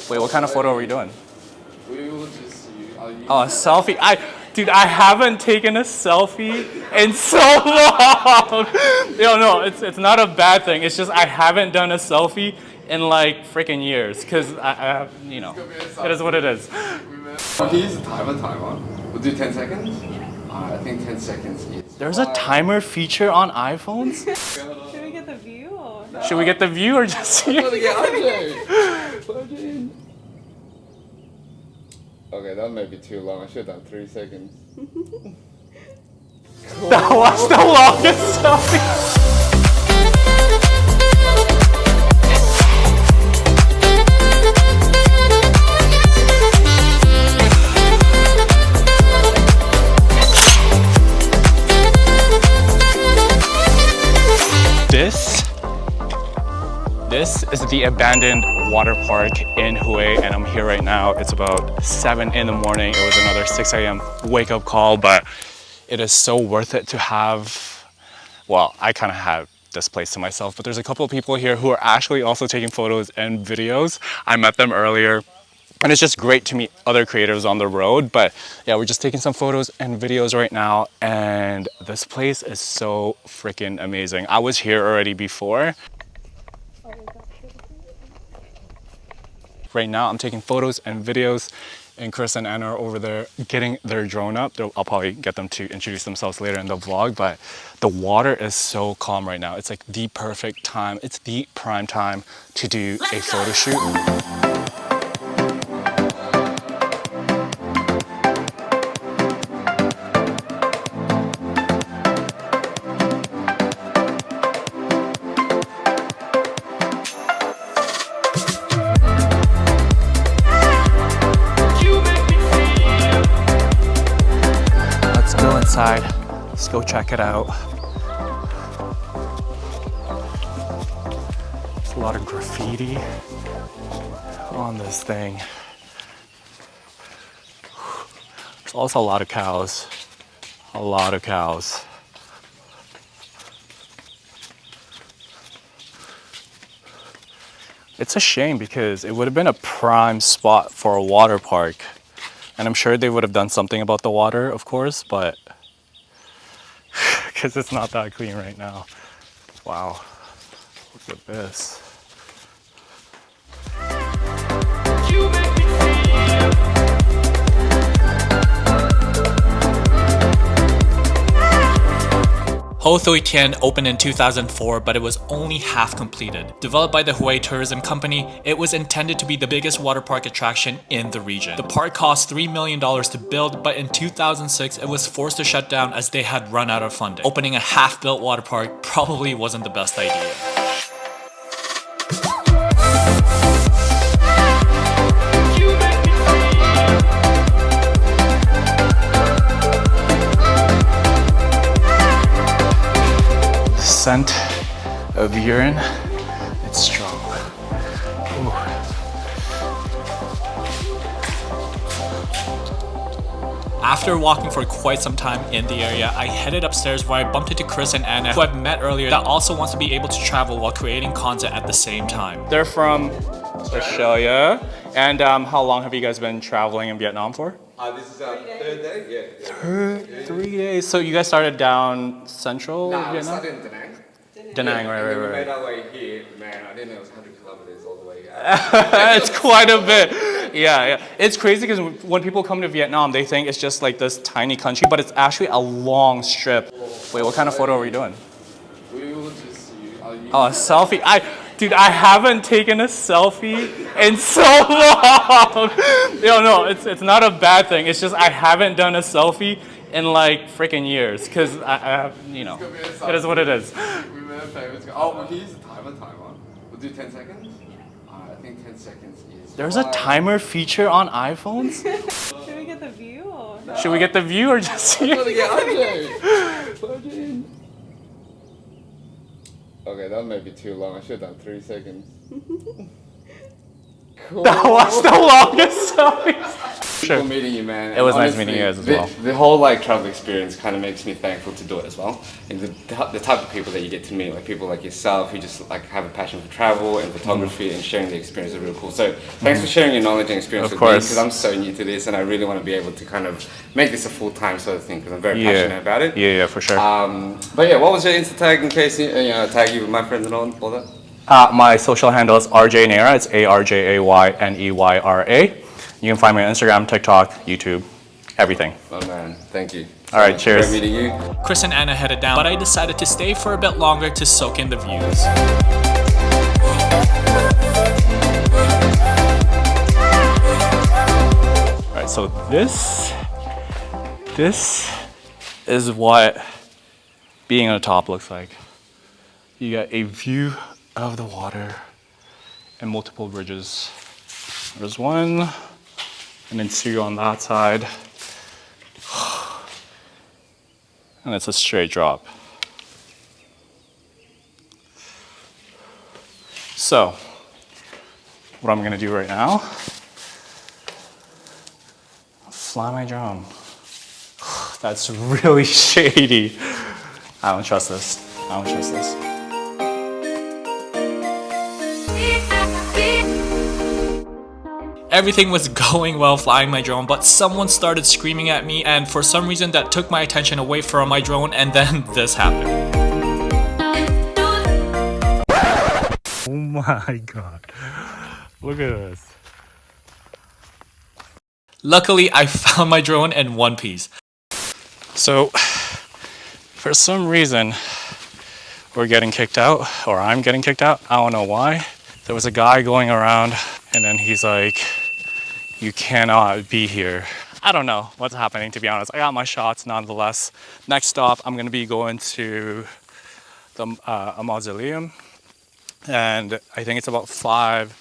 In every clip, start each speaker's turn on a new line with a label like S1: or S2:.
S1: Wait, what kind of photo are we doing?
S2: We will just
S1: Oh, a selfie. Dude, I haven't taken a selfie in so long. No, it's not a bad thing. It's just I haven't done a selfie in like freaking years, cause I it is what it is.
S2: Can you use the timer? We'll do 10 seconds. I think 10 seconds is.
S1: There's a timer feature on iPhones.
S3: Should we get the view or?
S1: Should we get the view or just see?
S2: Okay, that may be too long. I should have done 3 seconds.
S1: That was the longest selfie. This is the abandoned water park in Hue, and I'm here right now. It's about 7 in the morning. It was another 6 a.m. wake up call, but it is so worth it to have. Well, I kind of have this place to myself, but there's a couple of people here who are actually also taking photos and videos. I met them earlier, and it's just great to meet other creators on the road. But yeah, we're just taking some photos and videos right now, and this place is so freaking amazing. I was here already before. Right now, I'm taking photos and videos, and Chris and Anna are over there getting their drone up. I'll probably get them to introduce themselves later in the vlog, but the water is so calm right now. It's like the perfect time. It's the prime time to do a photo shoot. Let's go check it out. There's a lot of graffiti on this thing. There's also a lot of cows. A lot of cows. It's a shame because it would have been a prime spot for a water park. And I'm sure they would have done something about the water, of course, but because it's not that clean right now. Wow, look at this.
S4: Ho Thuy Tien opened in 2004, but it was only half completed. Developed by the Hue Tourism Company, it was intended to be the biggest water park attraction in the region. The park cost $3 million to build, but in 2006, it was forced to shut down as they had run out of funding. Opening a half-built water park probably wasn't the best idea.
S1: Scent of urine, it's strong. Ooh.
S4: After walking for quite some time in the area, I headed upstairs where I bumped into Chris and Anna, who I've met earlier, that also wants to be able to travel while creating content at the same time.
S1: They're from Australia. And how long have you guys been traveling in Vietnam for?
S2: This is our 3rd day, yeah.
S1: 3 days. So you guys started down central
S2: Vietnam?
S1: Vietnam?
S2: We started in Da Nang.
S1: Da Nang, right.
S2: We made our way here. Man, I didn't know it was 100 kilometers all the way out.
S1: It's quite a bit. Yeah. It's crazy because when people come to Vietnam, they think it's just like this tiny country, but it's actually a long strip. Wait, what kind of photo are we doing?
S2: We will just
S1: Oh, a selfie. Dude, I haven't taken a selfie in so long. No, it's not a bad thing. It's just I haven't done a selfie in like freaking years, cause it is what it is.
S2: We made a famous. Oh, we can use the timer. We'll do 10 seconds. I think 10 seconds is.
S1: There's a timer feature on iPhones.
S3: Should we get the view or?
S1: Should we get the view or just see?
S2: Okay, that may be too long. I should have done 3 seconds.
S1: That was the longest selfie. sure.
S2: cool meeting you, man.
S1: It was nice meeting you guys as well.
S2: The whole like travel experience kind of makes me thankful to do it as well. And the type of people that you get to meet, like people like yourself who just like have a passion for travel and photography and sharing the experience is really cool. So thanks for sharing your knowledge and experience with me, because I'm so new to this and I really want to be able to kind of make this a full-time sort of thing because I'm very passionate about it.
S1: Yeah, for sure.
S2: But yeah, what was your Insta tag in case you know, tag you with my friends and all that?
S1: My social handle is RJ Neyra. It's ARJAYNEYRA. You can find me on Instagram, TikTok, YouTube, everything.
S2: Oh man, thank you.
S1: All right, cheers.
S2: Great meeting you.
S4: Chris and Anna headed down, but I decided to stay for a bit longer to soak in the views.
S1: All right, so this is what being on the top looks like. You got a view of the water and multiple bridges. There's one, and then two on that side. And it's a straight drop. So, what I'm gonna do right now, fly my drone. That's really shady. I don't trust this. I don't trust this.
S4: Everything was going well flying my drone, but someone started screaming at me, and for some reason that took my attention away from my drone, and then this happened.
S1: Oh my god. Look at this.
S4: Luckily, I found my drone in one piece.
S1: So, for some reason, we're getting kicked out, or I'm getting kicked out. I don't know why. There was a guy going around, and then he's like, you cannot be here. I don't know what's happening, to be honest. I got my shots nonetheless. Next stop, I'm gonna be going to a mausoleum, and I think it's about 5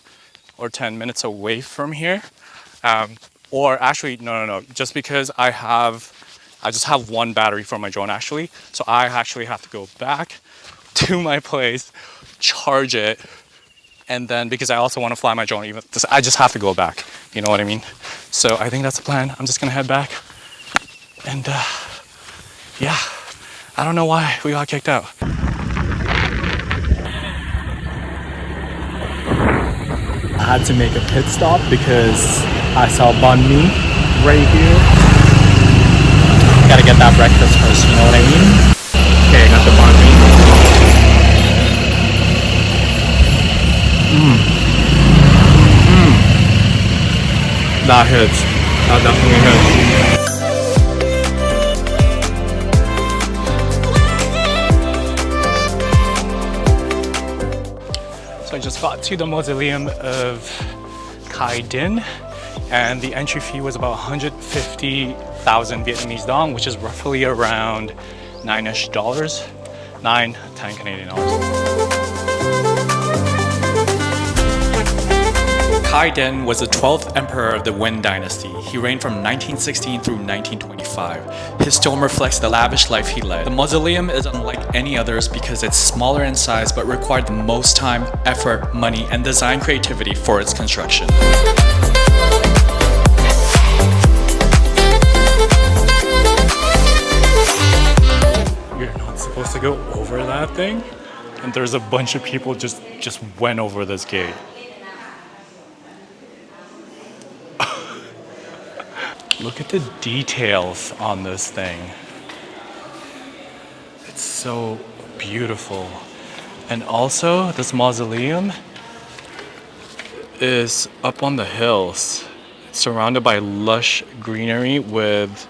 S1: or 10 minutes away from here. Or actually, no. Just because I just have one battery for my drone actually, so I actually have to go back to my place, charge it, and then because I also want to fly my drone, I just have to go back. You know what I mean? So I think that's the plan. I'm just gonna head back, and yeah, I don't know why we got kicked out. I had to make a pit stop because I saw banh mi right here. Gotta get that breakfast first, you know what I mean? Okay, I got the banh mi. That hits. That definitely hits. So I just got to the mausoleum of Khai Dinh, and the entry fee was about 150,000 Vietnamese dong, which is roughly around $9-ish, 10 Canadian dollars.
S4: Khai Dinh was the 12th emperor of the Nguyen dynasty. He reigned from 1916 through 1925. His tomb reflects the lavish life he led. The mausoleum is unlike any others because it's smaller in size but required the most time, effort, money, and design creativity for its construction.
S1: You're not supposed to go over that thing, and there's a bunch of people just went over this gate. Look at the details on this thing. It's so beautiful. And also, this mausoleum is up on the hills. It's surrounded by lush greenery with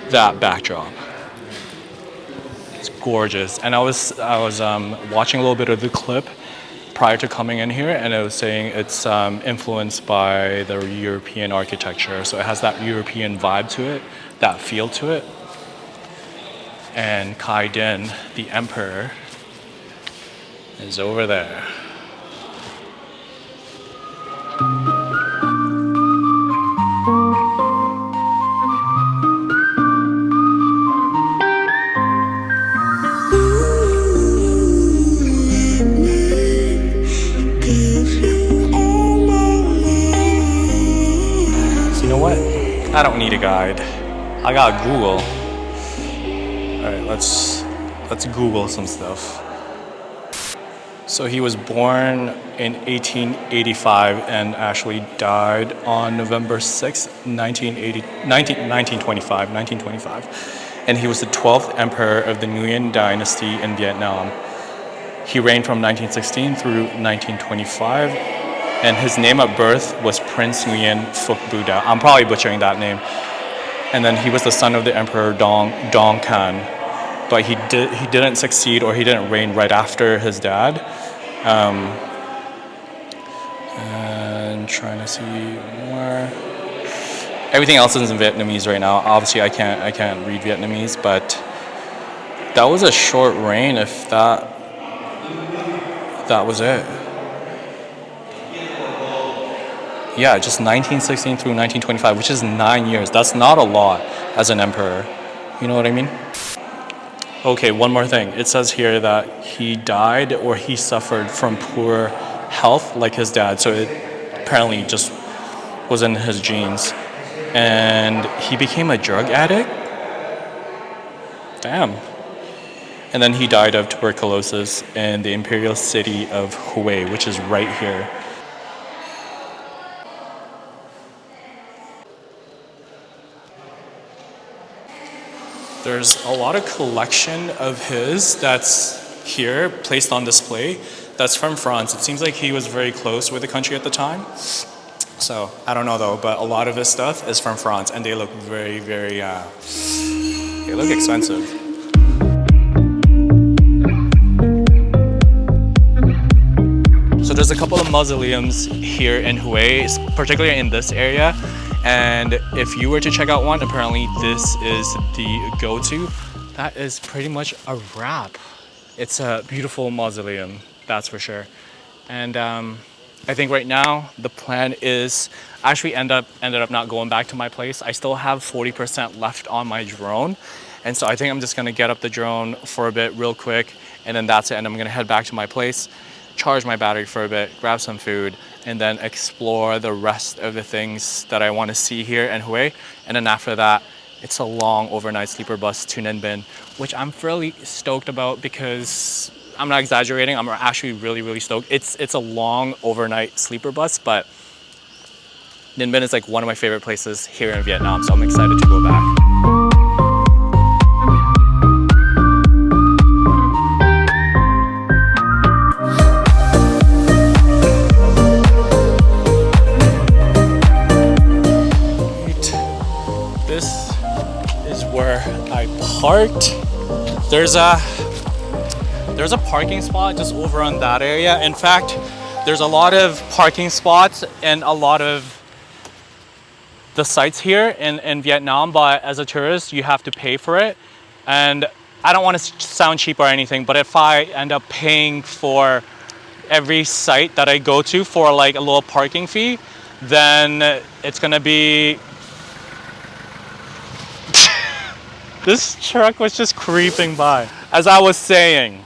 S1: that backdrop. It's gorgeous. And I was watching a little bit of the clip prior to coming in here, and it was saying it's influenced by the European architecture. So it has that European vibe to it, that feel to it. And Khai Dinh, the emperor, is over there. I don't need a guide. I got Google. All right, let's Google some stuff. So he was born in 1885 and actually died on November 6th, 1925. And he was the 12th emperor of the Nguyen dynasty in Vietnam. He reigned from 1916 through 1925. And his name at birth was Prince Nguyen Phuc Buddha. I'm probably butchering that name. And then he was the son of the Emperor Dong Can. But he didn't succeed, or he didn't reign right after his dad. And trying to see more. Everything else is in Vietnamese right now. Obviously, I can't read Vietnamese, but that was a short reign. If that was it. Yeah, just 1916 through 1925, which is 9 years. That's not a lot as an emperor. You know what I mean? Okay, one more thing. It says here that he died or he suffered from poor health like his dad. So it apparently just was in his genes. And he became a drug addict? Damn. And then he died of tuberculosis in the imperial city of Hue, which is right here. There's a lot of collection of his that's here, placed on display, that's from France. It seems like he was very close with the country at the time. So, I don't know though, but a lot of his stuff is from France, and they look very, very, they look expensive. So there's a couple of mausoleums here in Hue, particularly in this area. And if you were to check out one, apparently this is the go-to. That is pretty much a wrap. It's a beautiful mausoleum, that's for sure. And I think right now the plan is actually ended up not going back to my place. I still have 40% left on my drone. And so I think I'm just gonna get up the drone for a bit real quick, and then that's it. And I'm gonna head back to my place, charge my battery for a bit, grab some food, and then explore the rest of the things that I want to see here in Hue. And then after that, it's a long overnight sleeper bus to Ninh Binh, which I'm fairly stoked about because I'm not exaggerating. I'm actually really, really stoked. It's a long overnight sleeper bus, but Ninh Binh is like one of my favorite places here in Vietnam, so I'm excited to go back. I parked. There's a parking spot just over on that area. In fact, there's a lot of parking spots and a lot of the sites here in Vietnam, but as a tourist you have to pay for it. And I don't want to sound cheap or anything, but if I end up paying for every site that I go to for like a little parking fee, then it's gonna be this truck was just creeping by. As I was saying,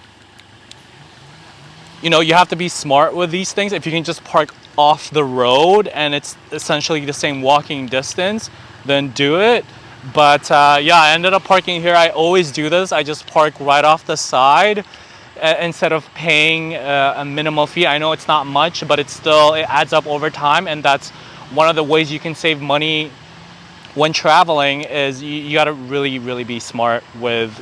S1: you know, you have to be smart with these things. If you can just park off the road and it's essentially the same walking distance, then do it. But yeah, I ended up parking here. I always do this. I just park right off the side instead of paying a minimal fee. I know it's not much, but it adds up over time. And that's one of the ways you can save money when traveling, is you got to really be smart with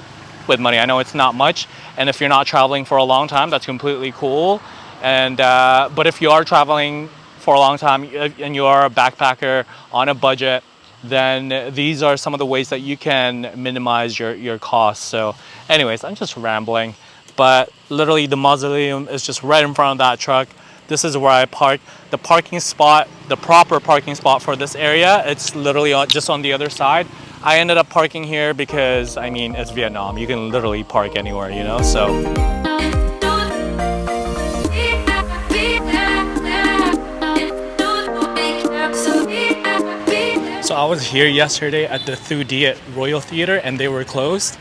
S1: money. I know it's not much, and if you're not traveling for a long time, that's completely cool. And but if you are traveling for a long time and you are a backpacker on a budget, then these are some of the ways that you can minimize your costs. So anyways, I'm just rambling, but literally the mausoleum is just right in front of that truck. This is where I park. The parking spot, the proper parking spot for this area, it's literally just on the other side. I ended up parking here because, I mean, it's Vietnam. You can literally park anywhere, you know, so. So I was here yesterday at the Thu Diet Royal Theatre and they were closed.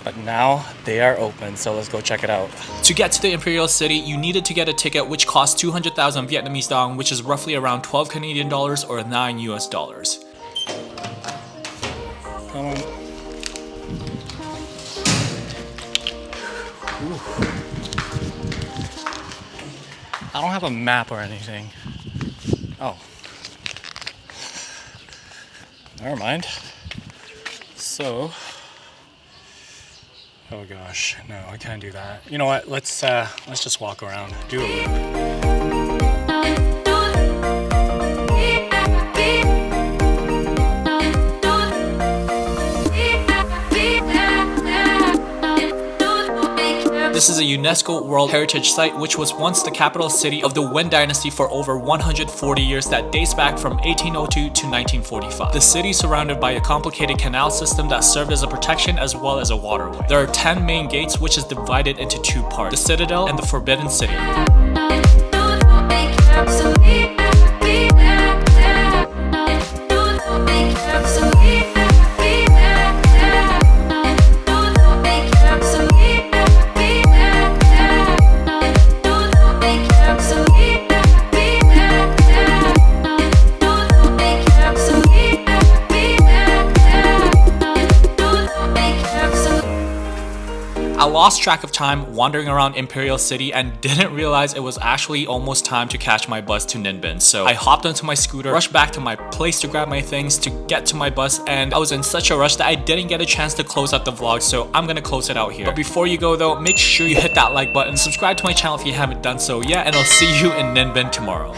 S1: But now they are open, so let's go check it out.
S4: To get to the Imperial City, you needed to get a ticket which cost 200,000 Vietnamese dong, which is roughly around 12 Canadian dollars or 9 US dollars.
S1: I don't have a map or anything. Oh. Never mind. So, oh gosh, no, I can't do that. You know what? Let's just walk around, do a loop.
S4: This is a UNESCO World Heritage Site, which was once the capital city of the Wen Dynasty for over 140 years that dates back from 1802 to 1945. The city is surrounded by a complicated canal system that served as a protection as well as a waterway. There are 10 main gates, which is divided into two parts, the Citadel and the Forbidden City. I lost track of time wandering around Imperial City and didn't realize it was actually almost time to catch my bus to Ninh. So I hopped onto my scooter, rushed back to my place to grab my things to get to my bus, and I was in such a rush that I didn't get a chance to close out the vlog, so I'm gonna close it out here. But before you go though, make sure you hit that like button, subscribe to my channel if you haven't done so yet, and I'll see you in Ninh tomorrow.